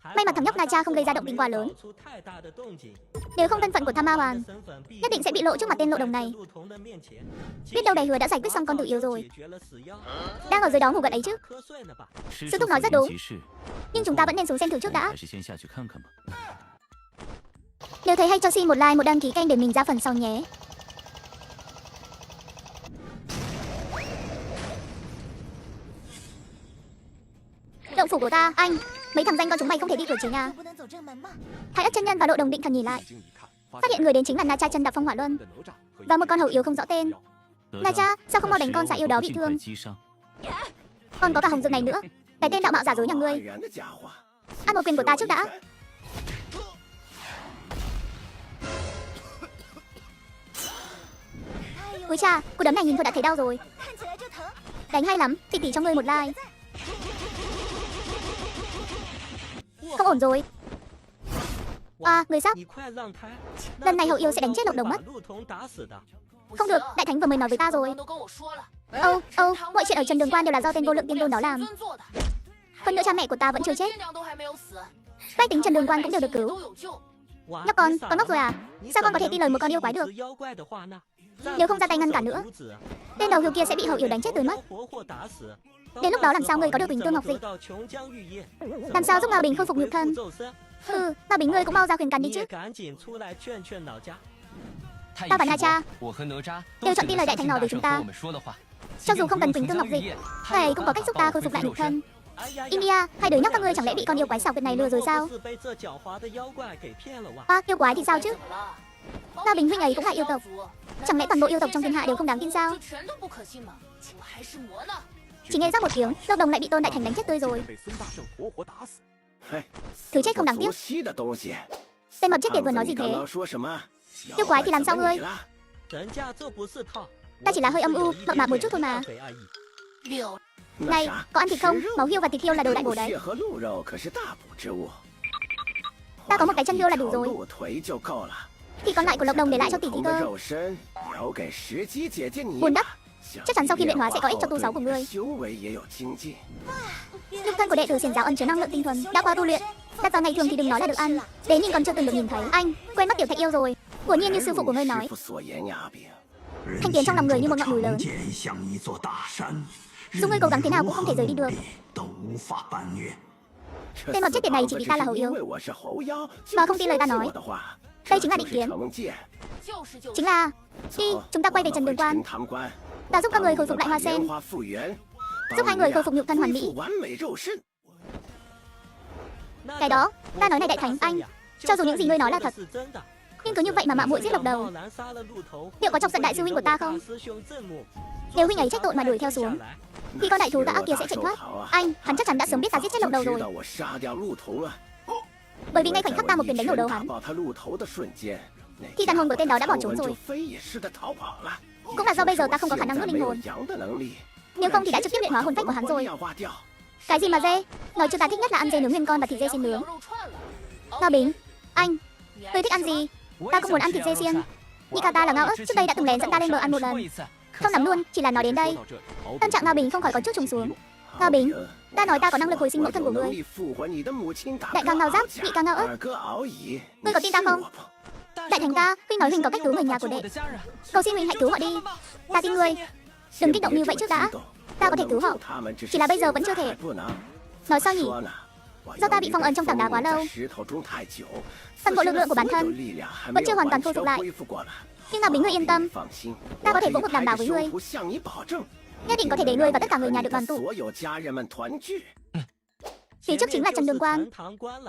May mà thằng nhóc Na Cha không gây ra động tĩnh quá lớn. Nếu không thân phận của Tham Ma Hoàng nhất định sẽ bị lộ trước mặt tên lộ đồng này. Biết đâu Đài Hứa đã giải quyết xong con tự yếu rồi, đang ở dưới đó ngủ gật ấy chứ. Sư thúc nói rất đúng, nhưng chúng ta vẫn nên xuống xem thử trước đã. Nếu thấy hay cho xin một like, một đăng ký kênh để mình ra phần sau nhé. Động phủ của ta, anh. Mấy thằng danh con chúng mày không thể đi cửa chính à? Thái Ất chân nhân và Lộ Đồng định thần nhìn lại, phát hiện người đến chính là Na Cha chân đạp phong hỏa luân và một con hầu yếu không rõ tên. Na Cha, sao không mau đánh con dã yêu đó bị thương? Còn có cả Hồng Dược này nữa, cái tên đạo mạo giả dối nhà ngươi. Ăn một quyền của ta trước đã. Úi cha, cú đấm này nhìn thôi đã thấy đau rồi. Đánh hay lắm, tỷ tỷ cho ngươi một like. Không ổn rồi. À, người sắp. Lần này hậu yêu sẽ đánh chết Lộ Đồng mất. Không được, đại thánh vừa mới nói với ta rồi. Mọi chuyện ở Trần Đường Quan đều là do tên vô lượng tiên tôn đó làm. Hơn nữa cha mẹ của ta vẫn chưa chết. Bách tính Trần Đường Quan cũng đều được cứu. Nhóc con ngốc rồi à? Sao con có thể tin lời một con yêu quái được? Nếu không ra tay ngăn cản nữa, tên đầu hiu kia sẽ bị hậu yêu đánh chết tươi mất. Đến lúc đó làm sao ngươi có được Bình Tương Ngọc Dịch? Làm sao giúp Ngao Bình khôi phục nhục thân? Ngao Bình ngươi cũng mau ra khuyên can đi chứ. Ta và Na Cha đều chọn tin lời đại thánh nói với chúng ta. Cho dù không cần Bình Tương Ngọc Dịch, thầy cũng có cách giúp ta khôi phục lại nhục thân. India, hai đứa nhóc các ngươi chẳng lẽ bị con yêu quái xảo quyệt này lừa rồi sao? Yêu quái thì sao chứ? Ngao Bình huynh ấy cũng là yêu tộc. Chẳng lẽ toàn bộ yêu tộc trong thiên hạ đều không đáng tin sao? Chỉ nghe rắc một tiếng, Lộ Đồng lại bị Tôn Đại Thánh đánh chết tươi rồi. Thứ chết không đáng tiếc. Tên mập chết tiệt vừa nói gì thế? Yêu quái thì làm sao ngươi? Ta chỉ là hơi âm u, mập mạp một chút thôi mà. Này, có ăn thịt không? Máu hiêu và thịt hiêu là đồ đại bổ đấy. Ta có một cái chân hiêu là đủ rồi. Thì còn lại của Lộ Đồng để lại cho tỷ tỷ cơ. Buồn đất. Chắc chắn sau khi luyện hóa sẽ có ích cho tu sáu của ngươi. Nhục thân của đệ tử Xiển giáo ẩn chứa năng lượng tinh thuần, đã qua tu luyện, đặt vào ngày thường thì đừng nói là được ăn. Đến nhìn còn chưa từng được nhìn thấy. Anh quên mất tiểu thạch yêu rồi. Quả nhiên như sư phụ của ngươi nói, thanh kiến trong lòng người như một ngọn núi lớn, dù ngươi cố gắng thế nào cũng không thể rời đi được. Tên mập chết tiệt này chỉ vì ta là hầu yêu mà không tin lời ta nói. Đây chính là định kiến. Chính là đi, chúng ta quay về Trần Đường Quan. Ta giúp các người khôi phục lại hoa sen, giúp hai người khôi phục nhục thân hoàn mỹ. Cái đó, ta nói này đại thánh anh, cho dù những gì ngươi nói là thật, nhưng cứ như vậy mà mạo muội giết Lộ Đầu, liệu có chọc giận đại sư huynh của ta không? Nếu huynh ấy trách tội mà đuổi theo xuống, thì con đại thú đã ác kia sẽ chạy thoát. Anh, hắn chắc chắn đã sớm biết ta giết chết Lộ Đầu rồi. Bởi vì ngay khoảnh khắc ta một quyền đánh nổ đầu hắn, thì tàn hồn của tên đó đã bỏ trốn rồi. Cũng là do bây giờ ta không có khả năng nuốt linh hồn, nếu không thì đã trực tiếp luyện hóa hồn phách của hắn rồi. Cái gì mà dê? Nói cho ta thích nhất là ăn dê nướng nguyên con và thịt dê xiên nướng. Ngao Bình, anh, ngươi thích ăn gì? Ta cũng muốn ăn thịt dê xiên. Nhị ca ta là Ngao Ất, trước đây đã từng lén dẫn ta lên bờ ăn một lần. Không lắm luôn, chỉ là nói đến đây, tâm trạng Ngao Bình không khỏi có chút trùng xuống. Ngao Bình, ta nói ta có năng lực hồi sinh mẫu thân của ngươi. Đại ca Ngao Giáp, nhị ca Ngao Ất, ngươi có tin ta không? Đại thánh ta, huynh nói huynh có cách cứu người nhà của đệ, cầu xin huynh hãy cứu họ đi. Ta tin ngươi. Đừng kích động như vậy trước đã. Ta có thể cứu họ, chỉ là bây giờ vẫn chưa thể. Nói sao nhỉ? Do ta bị phong ấn trong tảng đá quá lâu, toàn bộ lực lượng của bản thân vẫn chưa hoàn toàn khôi phục lại. Nhưng Ngao Bình ngươi yên tâm, ta có thể vỗ ngực đảm bảo với ngươi, nhất định có thể để ngươi và tất cả người nhà được đoàn tụ. Phía trước chính là Trần Đường Quan,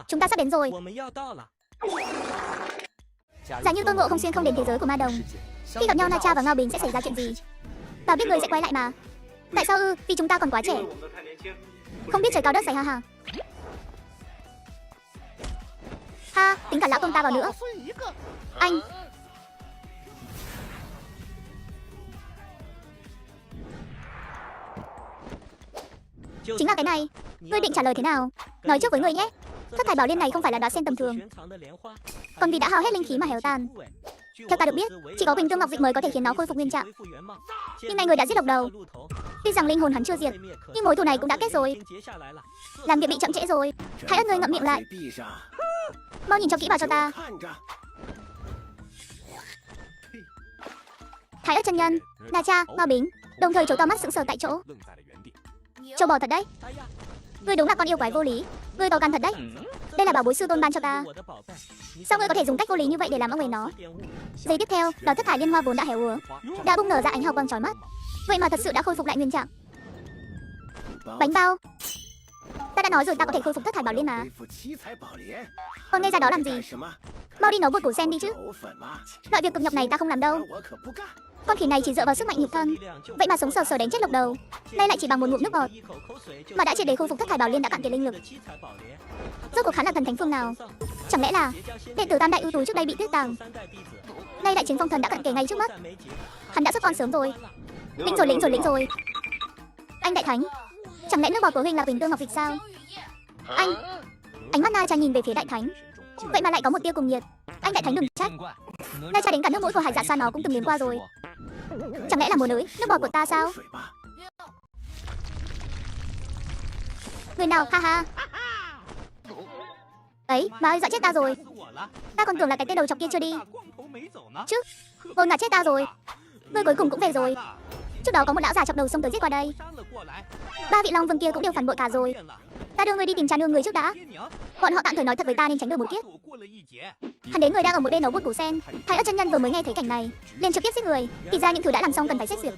chúng ta sắp đến rồi. Giả như Tôn Ngộ không xuyên không đến thế giới của ma đồng, khi gặp nhau Na Cha và Ngao Bình sẽ xảy ra chuyện gì? Bảo biết người sẽ quay lại mà. Tại sao ư? Vì chúng ta còn quá trẻ, không biết trời cao đất dày ha ha. Ha, tính cả lão Tôn ta vào nữa. Anh, chính là cái này. Ngươi định trả lời thế nào? Nói trước với ngươi nhé. Thất thải bảo liên này không phải là đóa sen tầm thường, còn vì đã hao hết linh khí mà héo tàn, Theo ta được biết, chỉ có Quỳnh Tương Ngọc Dịch mới có thể khiến nó khôi phục nguyên trạng. Nhưng này người đã giết độc đầu. Tuy rằng linh hồn hắn chưa diệt, nhưng mối thù này cũng đã kết rồi. Làm việc bị chậm trễ rồi. Thái ất ngươi ngậm miệng lại. Mau nhìn cho kỹ vào cho ta. Thái ất chân nhân, Na Cha, Ngao Bính đồng thời trố to mắt sững sờ tại chỗ. Châu bò thật đấy. Ngươi đúng là con yêu quái vô lý. Ngươi to gan thật đấy. Đây là bảo bối sư tôn ban cho ta. Sao ngươi có thể dùng cách vô lý như vậy để làm ông ấy nó? Giây tiếp theo, đó thất thải liên hoa vốn đã héo úa, đã bung nở ra ánh hào quang chói mắt. Vậy mà thật sự đã khôi phục lại nguyên trạng. Bánh bao. Ta đã nói rồi ta có thể khôi phục thất thải bảo liên mà. Còn nghe ra đó làm gì? Mau đi nấu bột củ sen đi chứ. Loại việc cực nhọc này ta không làm đâu. Con khỉ này chỉ dựa vào sức mạnh nhục thân, vậy mà sống sờ sờ đánh chết lộc đầu. Nay lại chỉ bằng một ngụm nước bọt mà đã triệt để khôi phục thất thải bảo liên đã cạn kiệt linh lực. Rốt cuộc hắn là thần thánh phương nào? Chẳng lẽ là đệ tử tam đại ưu tú trước đây bị tuyết tàng, nay đại chiến phong thần đã cận kề ngay trước mắt? Hắn đã xuất con sớm rồi. Lĩnh rồi. Anh đại thánh, chẳng lẽ nước bọt của huynh là Quỳnh Tương Ngọc Dịch sao? Anh. Ánh mắt Na Cha nhìn về phía đại thánh, vậy mà lại có một tia cùng nhiệt. Anh đại thánh đừng trách. Na Cha đến cả nước mũi của Hải Dạ Sa nó cũng từng nếm qua rồi. Chẳng lẽ là mùa núi, nước bọt của ta sao? Người nào, ha ha. Ấy, má ơi, dọa chết ta rồi. Ta còn tưởng là cái tên đầu chọc kia chưa đi chứ. Vốn là chết ta rồi. Ngươi cuối cùng cũng về rồi. Trước đó có một lão già chọc đầu xông tới giết qua đây. Ba vị Long Vương kia cũng đều phản bội cả rồi. Ta đưa ngươi đi tìm cha nương người trước đã. Bọn họ tạm thời nói thật với ta nên tránh được một kiếp. Hắn đến người đang ở một bên nấu bột củ sen. Thái ất chân nhân vừa mới nghe thấy cảnh này, liền trực tiếp giết người. Thì ra những thứ đã làm xong cần phải xét duyệt.